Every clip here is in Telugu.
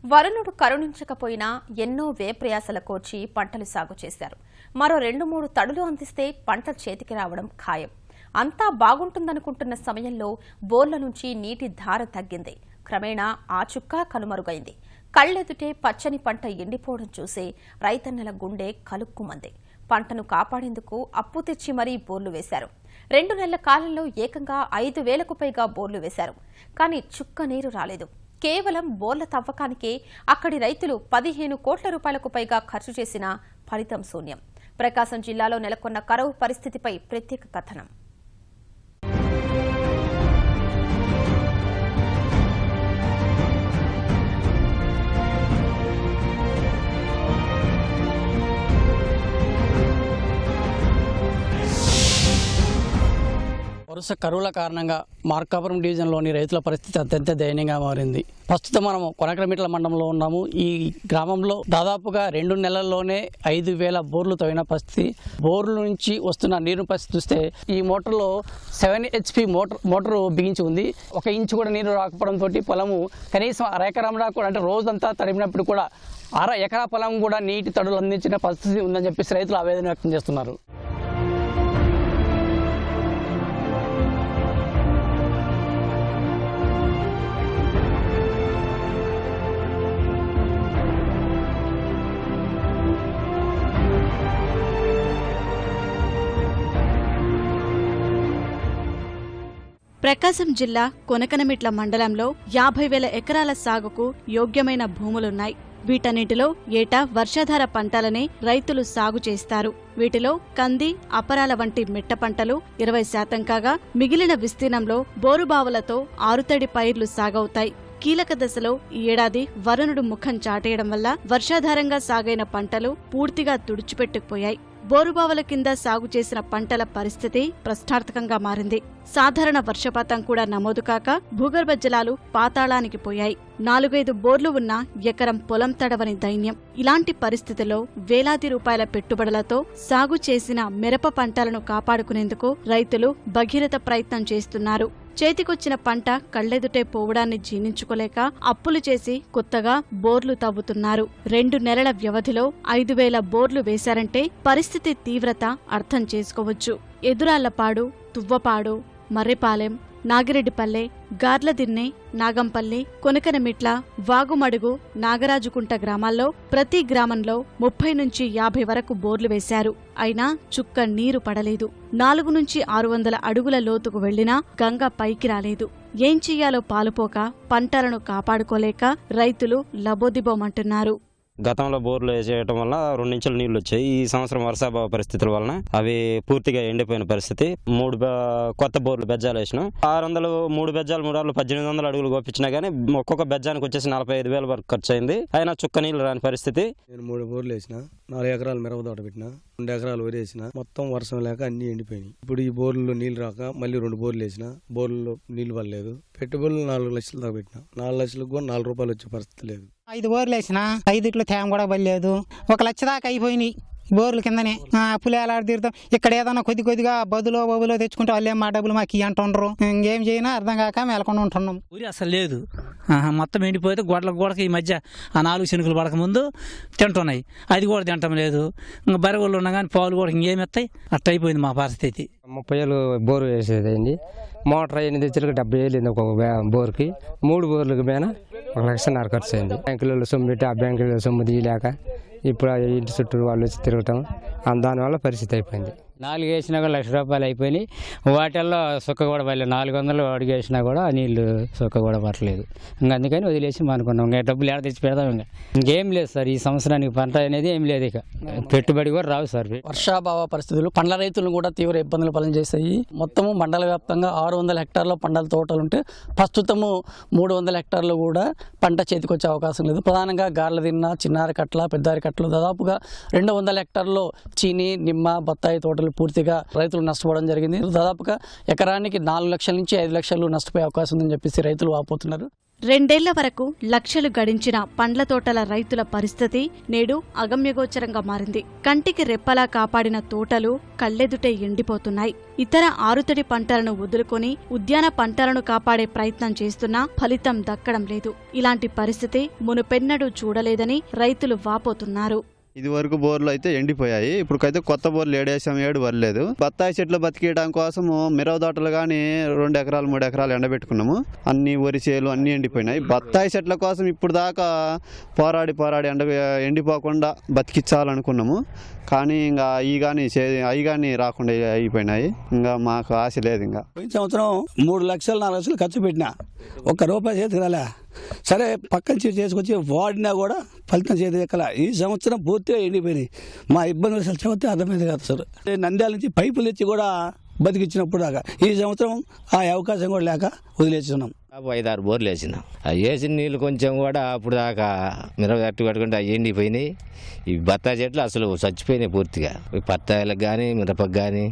వరుణుడు కరుణించకపోయినా ఎన్నో వ్యయప్రయాసల కోర్చి పంటలు సాగు చేశారు. మరో 2-3 తడులు అందిస్తే పంట చేతికి రావడం ఖాయం. అంతా బాగుంటుందనుకుంటున్న సమయంలో బోర్ల నుంచి నీటి ధార తగ్గింది. క్రమేణా ఆ చుక్క కనుమరుగైంది. కళ్లెదుటే పచ్చని పంట ఎండిపోవడం చూసి రైతన్నల గుండె కలుక్కుమంది. పంటను కాపాడేందుకు అప్పు తెచ్చి మరీ బోర్లు వేశారు. 2 నెలల కాలంలో ఏకంగా 5,000కు పైగా బోర్లు వేశారు. కానీ చుక్క నీరు రాలేదు. కేవలం బోర్ల తవ్వకానికే అక్కడి రైతులు 15 కోట్ల రూపాయలకు పైగా ఖర్చు చేసినా ఫలితం శూన్యం. ప్రకాశం జిల్లాలో నెలకొన్న కరువు పరిస్థితిపై ప్రత్యేక కథనం. వరుస కరువుల కారణంగా మార్కాపురం డివిజన్లోని రైతుల పరిస్థితి అత్యంత దయనీయంగా మారింది. ప్రస్తుతం మనము కొనకనమిట్ల మండలంలో ఉన్నాము. ఈ గ్రామంలో దాదాపుగా 2 నెలల్లోనే 5,000 బోర్లు తవ్విన పరిస్థితి. బోర్ల నుంచి వస్తున్న నీరు పరిస్థితి చూస్తే ఈ మోటార్లో 7 HP మోటారు బిగించి ఉంది. 1 ఇంచు కూడా నీరు రాకపోవడంతో పొలము కనీసం 1/2 ఎకరం కూడా, అంటే రోజంతా తడిపినప్పుడు కూడా 1/2 ఎకరా పొలం కూడా నీటి తడులు అందించిన పరిస్థితి ఉందని చెప్పేసి రైతులు ఆవేదన వ్యక్తం చేస్తున్నారు. ప్రకాశం జిల్లా కొనకనమిట్ల మండలంలో 50,000 ఎకరాల సాగుకు యోగ్యమైన భూములున్నాయి. వీటన్నిటిలో ఏటా వర్షాధార పంటలనే రైతులు సాగు చేస్తారు. వీటిలో కంది, అపరాల వంటి మిట్ట పంటలు 20% కాగా మిగిలిన విస్తీర్ణంలో బోరుబావులతో ఆరుతడి పైర్లు సాగవుతాయి. కీలక దశలో ఈ ఏడాది వరుణుడు ముఖం చాటేయడం వల్ల వర్షాధారంగా సాగైన పంటలు పూర్తిగా తుడిచిపెట్టుకుపోయాయి. బోరుబావుల కింద సాగు చేసిన పంటల పరిస్థితి ప్రశ్నార్థకంగా మారింది. సాధారణ వర్షపాతం కూడా నమోదు కాక భూగర్భ జలాలు పాతాళానికి పోయాయి. 4-5 బోర్లు ఉన్న ఎకరం పొలం తడవని దైన్యం. ఇలాంటి పరిస్థితుల్లో వేలాది రూపాయల పెట్టుబడులతో సాగు చేసిన మిరప పంటలను కాపాడుకునేందుకు రైతులు భగీరథ ప్రయత్నం చేస్తున్నారు. చేతికొచ్చిన పంట కళ్లెదుటే పోవడాన్ని జీర్ణించుకోలేక అప్పులు చేసి కొత్తగా బోర్లు తవ్వుతున్నారు. 2 నెలల వ్యవధిలో 5,000 బోర్లు వేశారంటే పరిస్థితి తీవ్రత అర్థం చేసుకోవచ్చు. ఎదురాళ్లపాడు, తువ్వపాడు, మర్రిపాలెం, నాగిరెడ్డిపల్లె, గార్లదిన్నె, నాగంపల్లి, కొనకనమిట్ల, వాగుమడుగు, నాగరాజుకుంట గ్రామాల్లో ప్రతి గ్రామంలో 30 నుంచి 50 వరకు బోర్లు వేశారు. అయినా చుక్క నీరు పడలేదు. 400 నుంచి 600 అడుగుల లోతుకు వెళ్లినా గంగ పైకి రాలేదు. ఏం చెయ్యాలో పాలుపోక పంటలను కాపాడుకోలేక రైతులు లబోదిబోమంటున్నారు. గతంలో బోర్లు వేసేయటం వల్ల 2 ఇంచుల నీళ్లు వచ్చాయి. ఈ సంవత్సరం వర్షాభావ పరిస్థితుల వలన అవి పూర్తిగా ఎండిపోయిన పరిస్థితి. 3 కొత్త బోర్లు బెజ్జాలు వేసినాం. 600 3 బెజ్జాలు 3 1800 అడుగులు గోపించినా గానీ ఒక్కొక్క బెజ్జానికి వచ్చేసి 45,000 వరకు ఖర్చు అయింది. అయినా చుక్క నీళ్లు రాని పరిస్థితి. నేను 3 బోర్లు వేసిన, 4 ఎకరాలు మిరప తోట పెట్టిన, 2 ఎకరాలు వరి వేసిన. మొత్తం వర్షం లేక అన్ని ఎండిపోయినాయి. ఇప్పుడు ఈ బోర్లలో నీళ్లు రాక మళ్ళీ 2 బోర్లు వేసిన, బోర్లలో నీళ్లు పడలేదు. పెట్టుబడులు 4 లక్షలు దాకా పెట్టిన. 4 లక్షలకు కూడా 4 రూపాయలు వచ్చే పరిస్థితి లేదు. 5 బోర్లు వేసిన, 5 తేమ కూడా పడలేదు. 1 లక్ష దాకా అయిపోయినాయి బోర్ల కిందనే. అప్పులు ఎలాడ తీరుతాం. ఇక్కడ ఏదన్నా కొద్దిగా బదులో తెచ్చుకుంటే వాళ్ళు ఏం మా డబ్బులు మాకు ఇవి అంటుండ్రు. ఇంకేం చేయనా అర్థం కాక మేలకుండా ఉంటున్నాం. ఊరి అసలు లేదు, మొత్తం ఎండిపోతే గోడకి ఈ మధ్య ఆ 4 శనుకులు పడక ముందు తింటున్నాయి. అది కూడా తింటం లేదు. ఇంకా బరగోళ్ళు ఉన్నా కానీ పాలు కూడా ఇంకేమి ఎత్తాయి. అట్ట అయిపోయింది మా పరిస్థితి. 30,000 బోరు వేసేది అయింది. మోటార్ 8 తెచ్చులకు 70,000 ఒక్కొక్క బోర్కి. 3 బోర్లకు పైన 1 లక్షన్నర ఖర్చు అయింది. బ్యాంకులలో సొమ్ము పెట్టి ఆ బ్యాంకులలో సొమ్ము తీయలేక ఇప్పుడు ఇంటి చుట్టూ వాళ్ళు వచ్చి తిరగటం, దానివల్ల పరిస్థితి అయిపోయింది. 4 వేసినా కూడా 1 లక్ష రూపాయలు అయిపోయినాయి. వాటిల్లో సుక్క కూడా పడలేదు. 400 అడుగు వేసినా కూడా నీళ్లు సుక్క కూడా పట్టలేదు. ఇంకా అందుకని వదిలేసి అనుకున్నాం. ఇంకా డబ్బులు ఏడ తెచ్చి పెడతాం. ఇంకేం లేదు సార్, ఈ సంవత్సరానికి పంట అనేది ఏం లేదు. ఇక పెట్టుబడి కూడా రావు సార్. వర్షాభావ పరిస్థితులు పండ్ల రైతులను కూడా తీవ్ర ఇబ్బందులు పాలన మొత్తము మండల వ్యాప్తంగా 600 హెక్టార్ల పంటల తోటలుంటే ప్రస్తుతము 300 హెక్టార్లు కూడా పంట చేతికొచ్చే అవకాశం లేదు. ప్రధానంగా గార్లదిన్న, చిన్నారకట్ల, పెద్దారికట్లు దాదాపుగా 200 హెక్టార్లో చీని, నిమ్మ, బత్తాయి తోటలు పూర్తిగా రైతులు నష్టపోవడం జరిగింది. దాదాపుగా ఎకరానికి 4 లక్షల నుంచి 5 లక్షలు నష్టపోయే అవకాశం ఉందని చెప్పేసి రైతులు వాపోతున్నారు. రెండేళ్ల వరకు లక్షలు గడించిన పండ్ల తోటల రైతుల పరిస్థితి నేడు అగమ్యగోచరంగా మారింది. కంటికి రెప్పలా కాపాడిన తోటలు కళ్ళెదుటే ఎండిపోతున్నాయి. ఇతర ఆరుతడి పంటలను వదులుకొని ఉద్యాన పంటలను కాపాడే ప్రయత్నం చేస్తున్నా ఫలితం దక్కడం లేదు. ఇలాంటి పరిస్థితి మునుపెన్నడూ చూడలేదని రైతులు వాపోతున్నారు. ఇది వరకు బోర్లు అయితే ఎండిపోయాయి. ఇప్పుడుకైతే కొత్త బోర్లు 7 వరలేదు. బత్తాయి చెట్లు బతికేయడం కోసము మిరవ తోటలు కానీ 2 ఎకరాలు 3 ఎకరాలు ఎండబెట్టుకున్నాము. అన్ని వరి చేలు అన్నీ ఎండిపోయినాయి. బత్తాయి చెట్ల కోసం ఇప్పుడు దాకా పోరాడి ఎండిపోకుండా బతికించాలనుకున్నాము. కానీ ఇంకా అవి కానీ రాకుండా అయిపోయినాయి. ఇంకా మాకు ఆశ లేదు. ఇంకా పోయిన సంవత్సరం 3 లక్షలు 4 లక్షలు ఖర్చు పెట్టినా ₹1 చేతికి రాలే. సరే పక్కన చేసుకొచ్చి వాడినా కూడా ఫలితం చేతి ఎక్కల. ఈ సంవత్సరం పూర్తిగా ఎండిపోయినాయి. మా ఇబ్బందులు అసలు చెబితే అర్థమైంది కాదు సార్. నంద్యాల నుంచి పైపులు ఇచ్చి కూడా బతికిచ్చినప్పుడు దాకా ఈ సంవత్సరం ఆ అవకాశం కూడా లేక వదిలేస్తున్నాం. 5-6 బోర్లు వేసినాం. అవి వేసిన నీళ్ళు కొంచెం కూడా అప్పుడు దాకా మిరప తట్టు కట్టుకుంటే అవి ఎండిపోయినాయి. ఈ బత్తాయి చెట్లు అసలు చచ్చిపోయినాయి పూర్తిగా. బత్తాయిలకు కానీ మిరపకు కానీ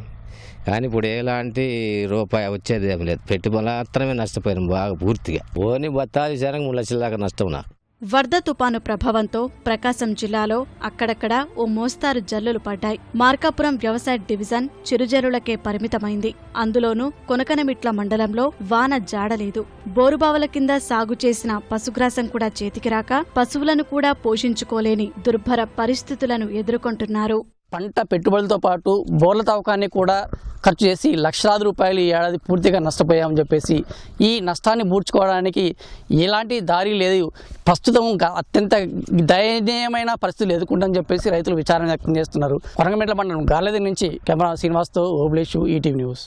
ఇప్పుడు ఎలాంటి రూపాయి వచ్చేది ఏం లేదు. పెట్టుబడి మాత్రమే నష్టపోయినాం బాగా పూర్తిగా. ఓని బత్తాయి సరంగా 3 లక్షల దాకా నష్టం నాకు. వరద తుపాను ప్రభావంతో ప్రకాశం జిల్లాలో అక్కడక్కడ ఓ మోస్తారు జల్లులు పడ్డాయి. మార్కాపురం వ్యవసాయ డివిజన్ చిరుజరులకే పరిమితమైంది. అందులోనూ కొనకనమిట్ల మండలంలో వాన జాడలేదు. బోరుబావుల కింద సాగు చేసిన పశుగ్రాసం కూడా చేతికి రాక పశువులను కూడా పోషించుకోలేని దుర్భర పరిస్థితులను ఎదుర్కొంటున్నారు. పంట పెట్టుబడులతో పాటు బోర్ల తవ్వకాన్ని కూడా ఖర్చు చేసి లక్షలాది రూపాయలు ఈ ఏడాది పూర్తిగా నష్టపోయామని చెప్పేసి ఈ నష్టాన్ని పూడ్చుకోవడానికి ఎలాంటి దారి లేదు. ప్రస్తుతం అత్యంత దయనీయమైన పరిస్థితులు ఎదుర్కొంటామని చెప్పేసి రైతులు విచారణ వ్యక్తం చేస్తున్నారు. కొనకనమిట్ల మండలం గార్లెది నుంచి కెమెరా శ్రీనివాస్తో ఓబులేషు, ఈటీవీ న్యూస్.